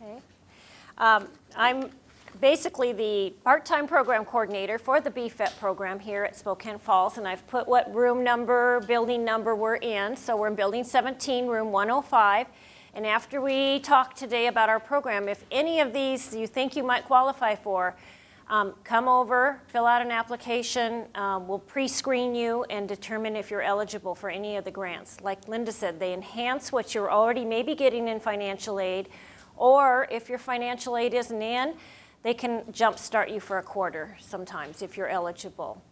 Okay. I'm basically the part-time program coordinator for the BFET program here at Spokane Falls, and I've put what room number, building number we're in. So we're in building 17, room 105. And after we talk today about our program, if any of these you think you might qualify for, come over, fill out an application. We'll pre-screen you and determine if you're eligible for any of the grants. Like Linda said, they enhance what you're already maybe getting in financial aid, or if your financial aid isn't in, they can jumpstart you for a quarter sometimes if you're eligible.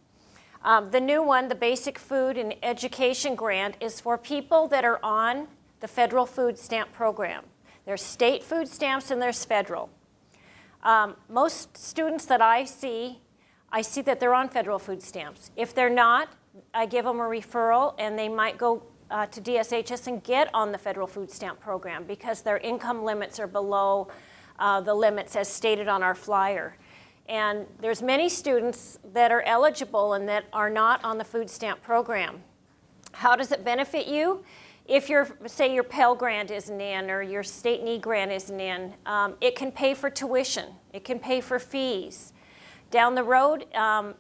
The new one, the Basic Food and Education Grant, is for people that are on the federal food stamp program. There's state food stamps and there's federal. Most students that I see that they're on federal food stamps. If they're not, I give them a referral and they might go to DSHS and get on the federal food stamp program because their income limits are below the limits as stated on our flyer. And there's many students that are eligible and that are not on the food stamp program. How does it benefit you? If say your Pell Grant isn't in or your state need grant isn't in, it can pay for tuition. It can pay for fees. Down the road,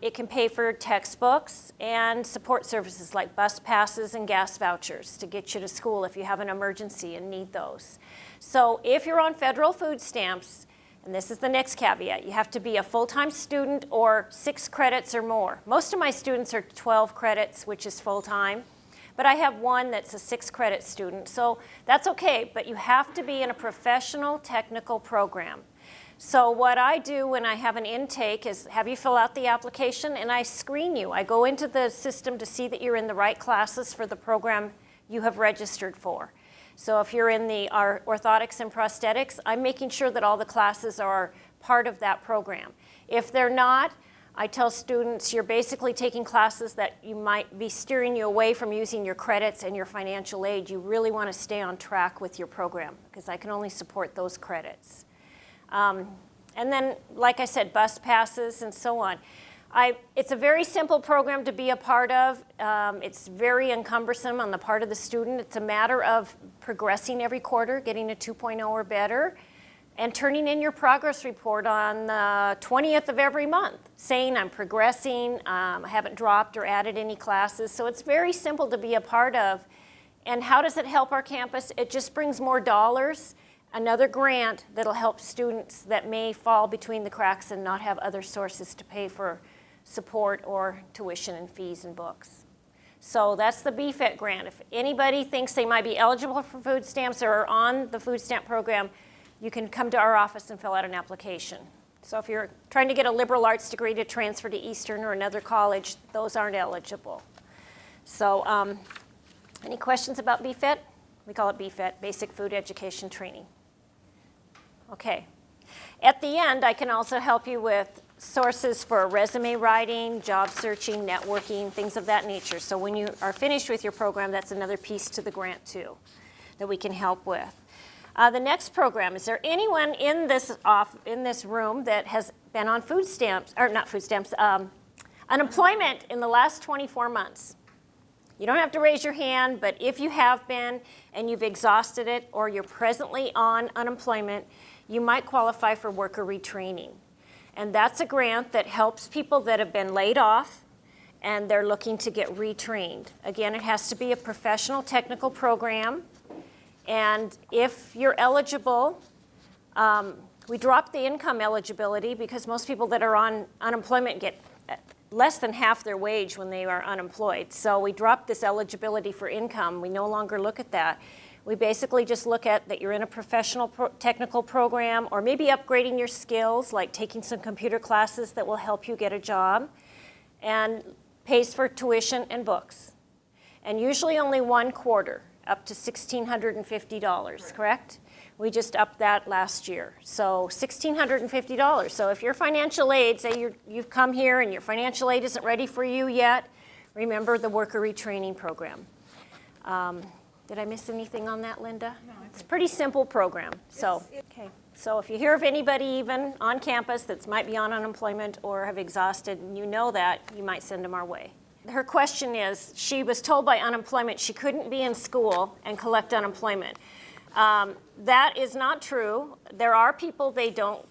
it can pay for textbooks and support services like bus passes and gas vouchers to get you to school if you have an emergency and need those. So if you're on federal food stamps, and this is the next caveat, you have to be a full-time student or 6 credits or more. Most of my students are 12 credits, which is full-time. But I have one that's a 6-credit student, so that's okay, but you have to be in a professional technical program. So what I do when I have an intake is have you fill out the application and I screen you. I go into the system to see that you're in the right classes for the program you have registered for. So if you're in our orthotics and prosthetics, I'm making sure that all the classes are part of that program. If they're not, I tell students you're basically taking classes that you might be steering you away from using your credits and your financial aid. You really want to stay on track with your program because I can only support those credits. And then, like I said, bus passes and so on. It's a very simple program to be a part of. It's very encumbersome on the part of the student. It's a matter of progressing every quarter, getting a 2.0 or better, and turning in your progress report on the 20th of every month, saying I'm progressing, I haven't dropped or added any classes. So it's very simple to be a part of. And how does it help our campus? It just brings more dollars, another grant that'll help students that may fall between the cracks and not have other sources to pay for support or tuition and fees and books. So that's the BFET grant. If anybody thinks they might be eligible for food stamps or are on the food stamp program, you can come to our office and fill out an application. So if you're trying to get a liberal arts degree to transfer to Eastern or another college, those aren't eligible. So any questions about BFET? We call it BFET, Basic Food Education Training. Okay. At the end, I can also help you with sources for resume writing, job searching, networking, things of that nature. So when you are finished with your program, that's another piece to the grant too that we can help with. The next program, is there anyone in this room that has been on food stamps, or not food stamps, unemployment in the last 24 months? You don't have to raise your hand, but if you have been and you've exhausted it or you're presently on unemployment, you might qualify for worker retraining. And that's a grant that helps people that have been laid off and they're looking to get retrained. Again, it has to be a professional technical program. And if you're eligible, we drop the income eligibility because most people that are on unemployment get less than half their wage when they are unemployed. So we drop this eligibility for income. We no longer look at that. We basically just look at that you're in a professional technical program or maybe upgrading your skills, like taking some computer classes that will help you get a job, and pays for tuition and books. And usually only one quarter, up to $1,650, correct? We just upped that last year. So $1,650. So if your financial aid, say you've come here and your financial aid isn't ready for you yet, remember the worker retraining program. Did I miss anything on that, Linda? No, it's a pretty simple program. So, okay. So if you hear of anybody even on campus that might be on unemployment or have exhausted and you know that, you might send them our way. Her question is, she was told by unemployment she couldn't be in school and collect unemployment. That is not true. There are people they don't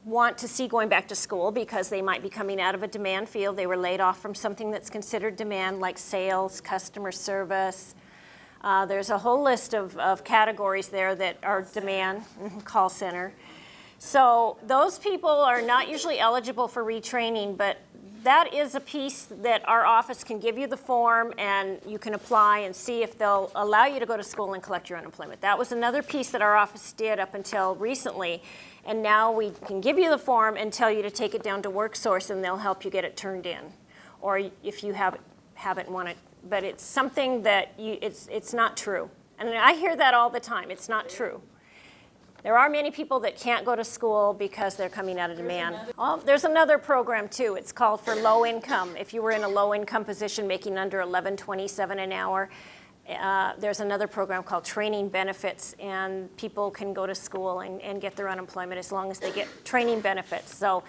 want to see going back to school because they might be coming out of a demand field. They were laid off from something that's considered demand, like sales, customer service. There's a whole list of categories there that are demand, call center. So those people are not usually eligible for retraining, but that is a piece that our office can give you the form and you can apply and see if they'll allow you to go to school and collect your unemployment. That was another piece that our office did up until recently. And now we can give you the form and tell you to take it down to WorkSource and they'll help you get it turned in. Or if you haven't want it, but it's something that it's not true. And I hear that all the time, it's not true. There are many people that can't go to school because they're coming out of demand. There's another program too. It's called for low income. If you were in a low income position making under $11.27 an hour, there's another program called training benefits, and people can go to school and get their unemployment as long as they get training benefits. So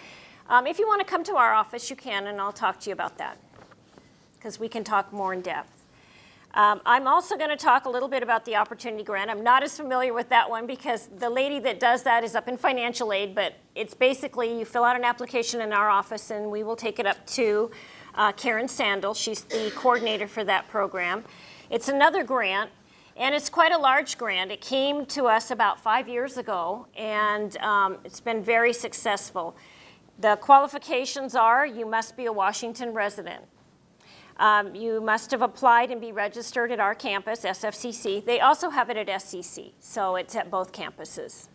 if you want to come to our office, you can, and I'll talk to you about that because we can talk more in depth. I'm also going to talk a little bit about the Opportunity Grant. I'm not as familiar with that one because the lady that does that is up in financial aid, but it's basically you fill out an application in our office and we will take it up to Karen Sandel. She's the coordinator for that program. It's another grant, and it's quite a large grant. It came to us about 5 years ago, and it's been very successful. The qualifications are you must be a Washington resident. You must have applied and be registered at our campus, SFCC. They also have it at SCC, so it's at both campuses.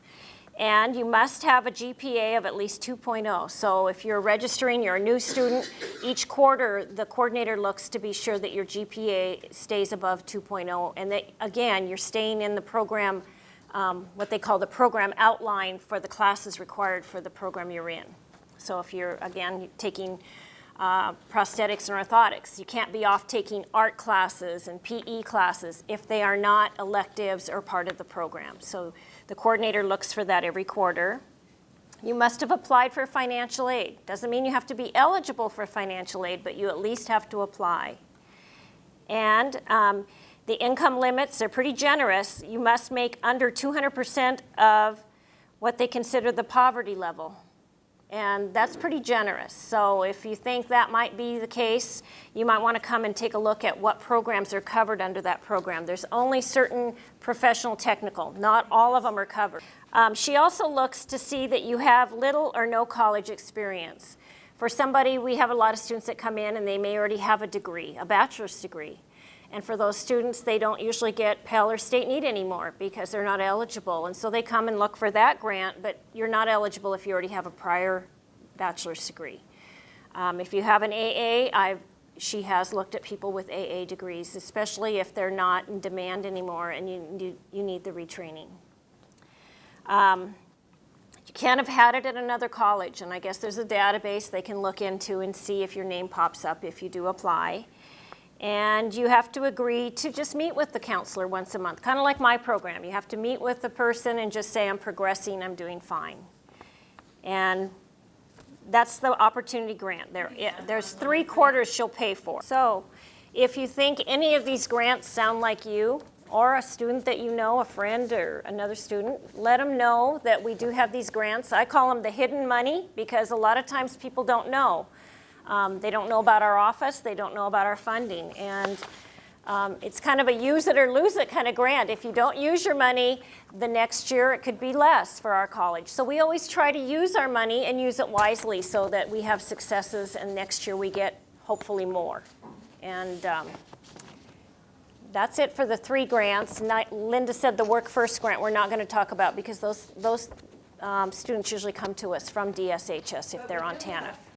And you must have a GPA of at least 2.0. So if you're registering, you're a new student, each quarter the coordinator looks to be sure that your GPA stays above 2.0 and that, again, you're staying in the program, what they call the program outline for the classes required for the program you're in. So if you're, again, taking prosthetics and orthotics. You can't be off taking art classes and PE classes if they are not electives or part of the program. So the coordinator looks for that every quarter. You must have applied for financial aid. Doesn't mean you have to be eligible for financial aid, but you at least have to apply. And the income limits are pretty generous. You must make under 200% of what they consider the poverty level. And that's pretty generous. So if you think that might be the case, you might want to come and take a look at what programs are covered under that program. There's only certain professional technical. Not all of them are covered. She also looks to see that you have little or no college experience. For somebody, we have a lot of students that come in and they may already have a degree, a bachelor's degree. And for those students, they don't usually get Pell or state need anymore because they're not eligible. And so they come and look for that grant, but you're not eligible if you already have a prior bachelor's degree. If you have an AA, she has looked at people with AA degrees, especially if they're not in demand anymore and you need the retraining. You can't have had it at another college, and I guess there's a database they can look into and see if your name pops up if you do apply. And you have to agree to just meet with the counselor once a month, kind of like my program. You have to meet with the person and just say, I'm progressing, I'm doing fine. And that's the Opportunity Grant. There's 3 quarters she'll pay for. So if you think any of these grants sound like you, or a student that you know, a friend or another student, let them know that we do have these grants. I call them the hidden money because a lot of times people don't know. They don't know about our office, they don't know about our funding, and it's kind of a use it or lose it kind of grant. If you don't use your money, the next year it could be less for our college. So we always try to use our money and use it wisely so that we have successes and next year we get hopefully more. And that's it for the 3 grants. Linda said the Work First grant we're not going to talk about because those students usually come to us from DSHS if they're on TANF.